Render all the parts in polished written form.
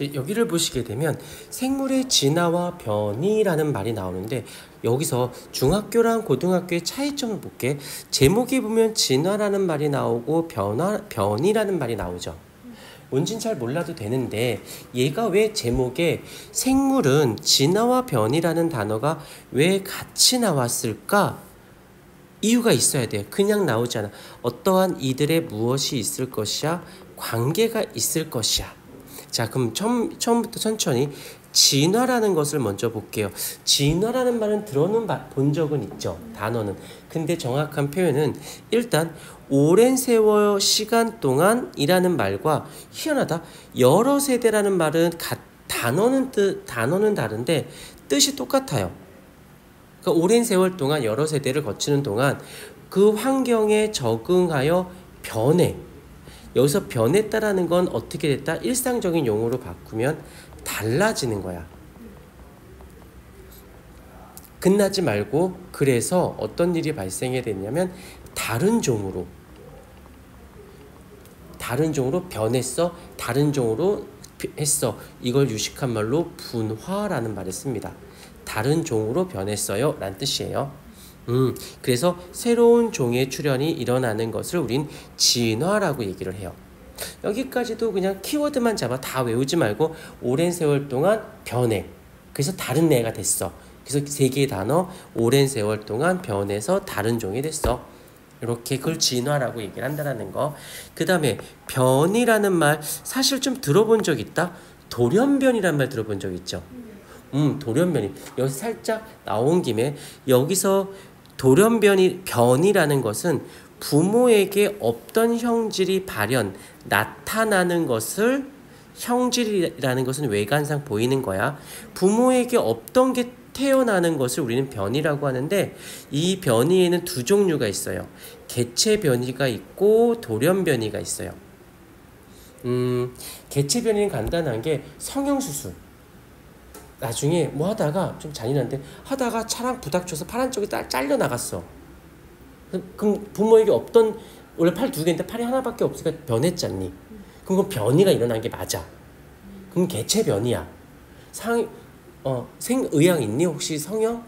이제 여기를 보시게 되면 생물의 진화와 변이라는 말이 나오는데 여기서 중학교랑 고등학교의 차이점을 볼게. 제목에 보면 진화라는 말이 나오고 변이라는 말이 나오죠. 뭔진 잘 몰라도 되는데 얘가 왜 제목에 생물은 진화와 변이라는 단어가 왜 같이 나왔을까? 이유가 있어야 돼요. 그냥 나오지 않아. 어떠한 이들의 무엇이 있을 것이야? 관계가 있을 것이야. 자, 그럼 처음부터 천천히 진화라는 것을 먼저 볼게요. 진화라는 말은 본 적은 있죠. 단어는. 근데 정확한 표현은 일단 오랜 세월 시간 동안이라는 말과 희한하다. 여러 세대라는 말은 단어는 다른데 뜻이 똑같아요. 그러니까 오랜 세월 동안 여러 세대를 거치는 동안 그 환경에 적응하여 변해. 여기서 변했다라는 건 어떻게 됐다? 일상적인 용어로 바꾸면 달라지는 거야. 끝나지 말고 그래서 어떤 일이 발생해 됐냐면 다른 종으로 변했어. 다른 종으로 했어. 이걸 유식한 말로 분화라는 말을 씁니다. 다른 종으로 변했어요 라는 뜻이에요. 그래서 새로운 종의 출현이 일어나는 것을 우린 진화라고 얘기를 해요. 여기까지도 그냥 키워드만 잡아. 다 외우지 말고 오랜 세월 동안 변해. 그래서 다른 애가 됐어. 그래서 세 개의 단어 오랜 세월 동안 변해서 다른 종이 됐어. 이렇게 그걸 진화라고 얘기를 한다는 거. 그 다음에 변이라는 말 사실 좀 들어본 적 있다? 돌연변이라는 말 들어본 적 있죠? 돌연변이. 여기서 살짝 나온 김에 여기서 변이라는 것은 부모에게 없던 형질이 나타나는 것을 형질이라는 것은 외관상 보이는 거야. 부모에게 없던 게 태어나는 것을 우리는 변이라고 하는데 이 변이에는 두 종류가 있어요. 개체 변이가 있고 돌연 변이가 있어요. 개체 변이는 간단한 게 성형수술. 나중에 뭐 하다가 좀 잔인한데 하다가 차랑 부닥쳐서 팔 한쪽이 잘려 나갔어. 그럼 부모에게 없던 원래 팔 두 개인데 팔이 하나밖에 없으니까 변했잖니. 그럼 변이가 일어난 게 맞아. 그럼 개체 변이야. 생의학 있니 혹시 성형?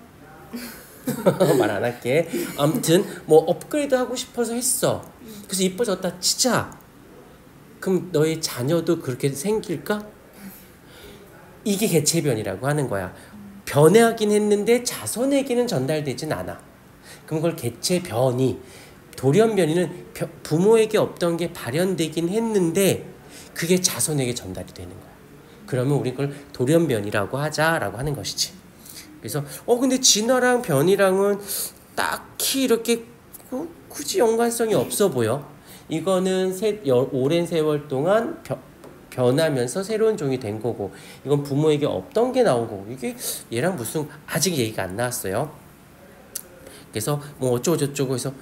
말 안 할게. 아무튼 뭐 업그레이드 하고 싶어서 했어. 그래서 이뻐졌다 치자. 그럼 너의 자녀도 그렇게 생길까? 이게 개체변이라고 하는 거야. 변하긴 했는데 자손에게는 전달되진 않아. 그럼 그걸 개체변이. 돌연변이는 부모에게 없던 게 발현되긴 했는데 그게 자손에게 전달이 되는 거야. 그러면 우리 그걸 돌연변이라고 하자라고 하는 것이지. 그래서 근데 진화랑 변이랑은 딱히 이렇게 굳이 연관성이 없어 보여. 이거는 오랜 세월 동안 변하면서 새로운 종이 된 거고 이건 부모에게 없던 게 나온 거고 이게 얘랑 무슨 아직 얘기가 안 나왔어요. 그래서 뭐 어쩌고저쩌고 해서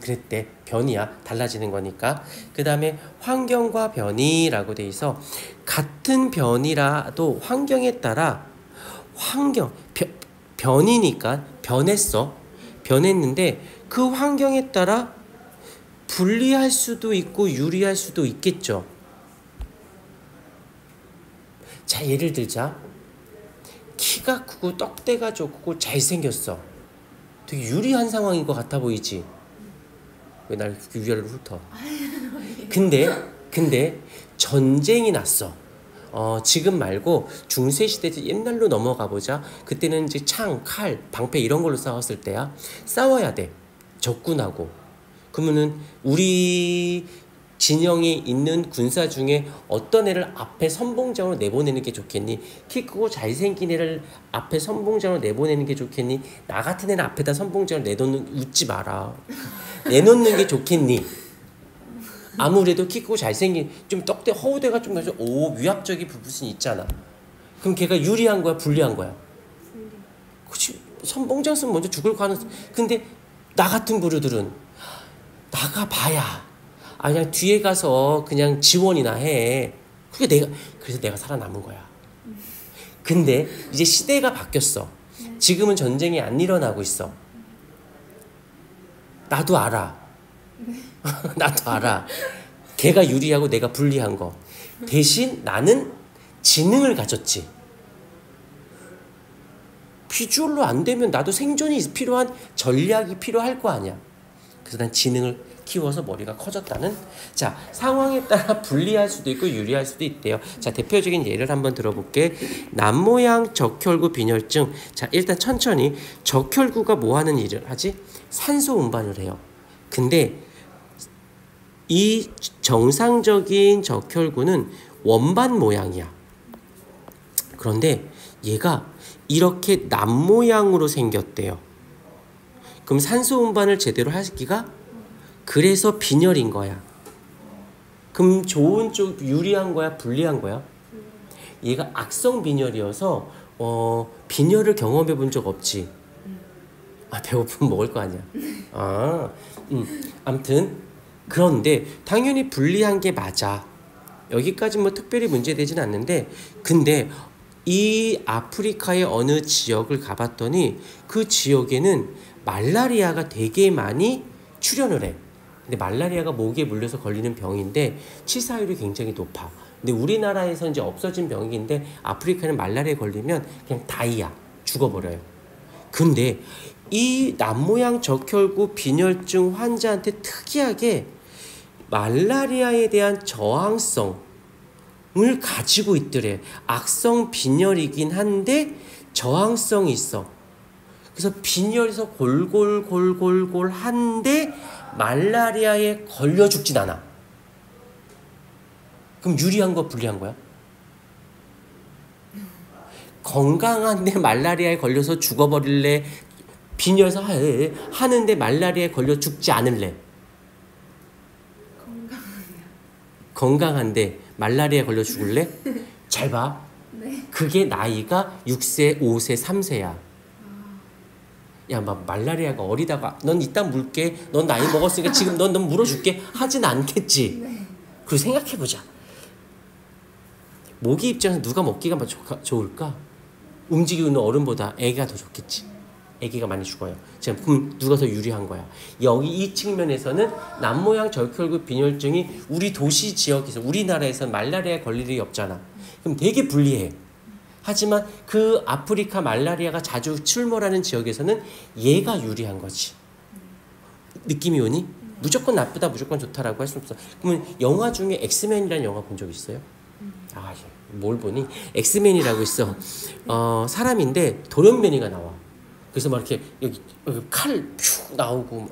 그랬대. 변이야. 달라지는 거니까. 그 다음에 환경과 변이라고 돼 있어. 같은 변이라도 환경에 따라 변이니까 변했는데 그 환경에 따라 불리할 수도 있고 유리할 수도 있겠죠. 자, 예를 들자. 키가 크고 떡대가 좋고 잘생겼어. 되게 유리한 상황인 것 같아 보이지? 왜 날 위아래로 훑어? 근데 전쟁이 났어. 지금 말고 중세시대 옛날로 넘어가 보자. 그때는 이제 창, 칼, 방패 이런 걸로 싸웠을 때야. 싸워야 돼. 적군하고. 그러면은 우리 진영에 있는 군사 중에 어떤 애를 앞에 선봉장으로 내보내는 게 좋겠니? 키 크고 잘생긴 애를 앞에 선봉장으로 내보내는 게 좋겠니? 나 같은 애는 앞에다 선봉장을 웃지 마라. 내놓는 게 좋겠니? 아무래도 키 크고 잘생긴 좀 떡대 허우대가 좀 위압적인 부분이 있잖아. 그럼 걔가 유리한 거야, 불리한 거야? 그치, 선봉장 쓰면 먼저 죽을 가능성. 근데 나 같은 부류들은 나가봐야 그냥 뒤에 가서 그냥 지원이나 해. 그래서 내가 살아남은 거야. 근데 이제 시대가 바뀌었어. 지금은 전쟁이 안 일어나고 있어. 나도 알아. 나도 알아. 걔가 유리하고 내가 불리한 거. 대신 나는 지능을 가졌지. 비주얼로 안 되면 나도 생존이 필요한 전략이 필요할 거 아니야. 그래서 난 지능을 키워서 머리가 커졌다는. 자, 상황에 따라 불리할 수도 있고 유리할 수도 있대요. 자, 대표적인 예를 한번 들어볼게. 남모양 적혈구 빈혈증. 자, 일단 천천히. 적혈구가 뭐 하는 일을 하지? 산소 운반을 해요. 근데 이 정상적인 적혈구는 원반 모양이야. 그런데 얘가 이렇게 남모양으로 생겼대요. 그럼 산소 운반을 제대로 하기가, 그래서 빈혈인 거야. 그럼 좋은 쪽 유리한 거야, 불리한 거야? 얘가 악성 빈혈이어서 빈혈을 경험해 본 적 없지. 아, 배고프면 먹을 거 아니야. 아무튼 그런데 당연히 불리한 게 맞아. 여기까지 뭐 특별히 문제되진 않는데, 근데 이 아프리카의 어느 지역을 가봤더니 그 지역에는 말라리아가 되게 많이 출현을 해. 근데 말라리아가 모기에 물려서 걸리는 병인데 치사율이 굉장히 높아. 근데 우리나라에서 이제 없어진 병인데 아프리카는 말라리아에 걸리면 그냥 다이야. 죽어버려요. 근데 이 남모양 적혈구 빈혈증 환자한테 특이하게 말라리아에 대한 저항성 을 가지고 있더래. 악성 빈혈이긴 한데 저항성이 있어. 그래서 빈혈에서 골골골골골 한데 말라리아에 걸려 죽진 않아. 그럼 유리한 거 불리한 거야? 건강한데 말라리아에 걸려서 죽어버릴래? 빈혈에서 하는데 말라리아에 걸려 죽지 않을래? 건강한데 말라리아에 걸려 죽을래? 잘 봐. 네. 그게 나이가 6세, 5세, 3세야. 야, 막 말라리아가 어리다가 넌 이따 물게. 넌 나이 먹었으니까 지금 넌 물어줄게. 하진 않겠지. 네. 그리고 생각해보자. 모기 입장에서 누가 먹기가 좋을까? 움직이고 있는 어른보다 애기가 더 좋겠지. 애기가 많이 죽어요. 자, 그럼 누가 더 유리한 거야? 여기 이 측면에서는 남모양 적혈구 빈혈증이 우리 도시 지역에서, 우리나라에서는 말라리아에 걸릴 일이 없잖아. 그럼 되게 불리해. 하지만 그 아프리카 말라리아가 자주 출몰하는 지역에서는 얘가 유리한 거지. 느낌이 오니? 무조건 나쁘다, 무조건 좋다라고 할 수 없어. 그러면 영화 중에 엑스맨이라는 영화 본 적 있어요? 아, 뭘 보니? 엑스맨이라고 있어. 사람인데 돌연변이가 나와. 그래서 막 이렇게 여기 칼 퓨 나오고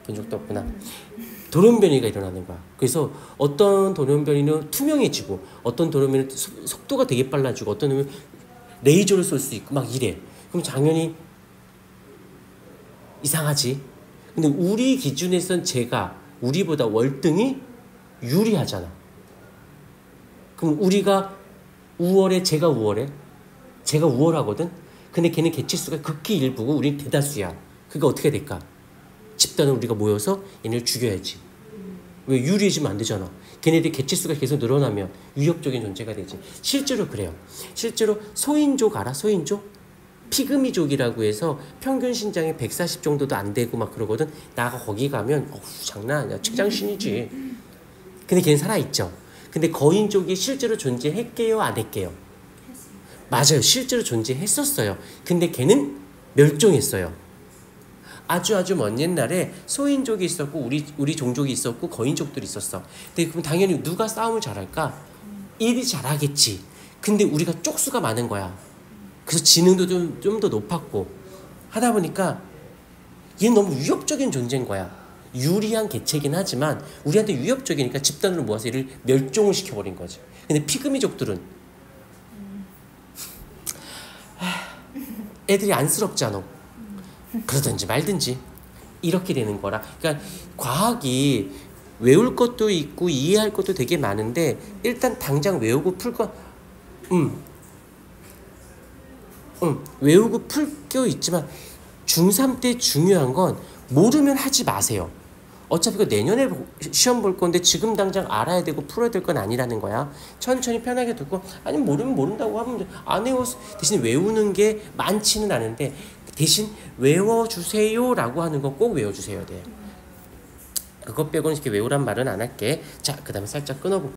본 적도 없구나. 돌연변이가 일어나는 거야. 그래서 어떤 돌연변이는 투명해지고 어떤 돌연변이는 속도가 되게 빨라지고 어떤 놈은 레이저를 쏠 수 있고 막 이래. 그럼 당연히 이상하지. 근데 우리 기준에선 쟤가 우리보다 월등히 유리하잖아. 그럼 우리가 우월해, 쟤가 우월해? 쟤가 우월하거든? 근데 걔는 개체수가 극히 일부고 우리는 대다수야. 그러니까 어떻게 될까? 집단을 우리가 모여서 얘네를 죽여야지. 왜? 유리해지면 안 되잖아. 걔네들 개체수가 계속 늘어나면 위협적인 존재가 되지. 실제로 그래요. 실제로 소인족 알아? 소인족? 피그미족이라고 해서 평균 신장이 140 정도도 안 되고 막 그러거든. 나가 거기 가면 장난 아니야. 측장신이지. 근데 걔는 살아있죠. 근데 거인족이 실제로 존재했게요? 안 했게요? 맞아요. 실제로 존재했었어요. 근데 걔는 멸종했어요. 아주 먼 옛날에 소인족이 있었고 우리 종족이 있었고 거인족들이 있었어. 근데 그럼 당연히 누가 싸움을 잘할까? 일이 잘하겠지. 근데 우리가 쪽수가 많은 거야. 그래서 지능도 좀 더 높았고 하다 보니까 얘는 너무 위협적인 존재인 거야. 유리한 개체긴 하지만 우리한테 위협적이니까 집단으로 모아서 얘를 멸종을 시켜버린 거지. 근데 피그미족들은 애들이 안쓰럽잖아. 그러든지 말든지 이렇게 되는 거라. 그러니까 과학이 외울 것도 있고 이해할 것도 되게 많은데 일단 당장 외우고 풀 거 외우고 풀 게 있지만 중3 때 중요한 건 모르면 하지 마세요. 어차피 그 내년에 시험 볼 건데 지금 당장 알아야 되고 풀어야 될 건 아니라는 거야. 천천히 편하게 두고 아니면 모르면 모른다고 하면 안 외워. 대신 외우는 게 많지는 않은데 대신 외워주세요 라고 하는 거 꼭 외워주셔야 돼. 그것 빼고는 이렇게 외우란 말은 안 할게. 자, 그 다음에 살짝 끊어볼게.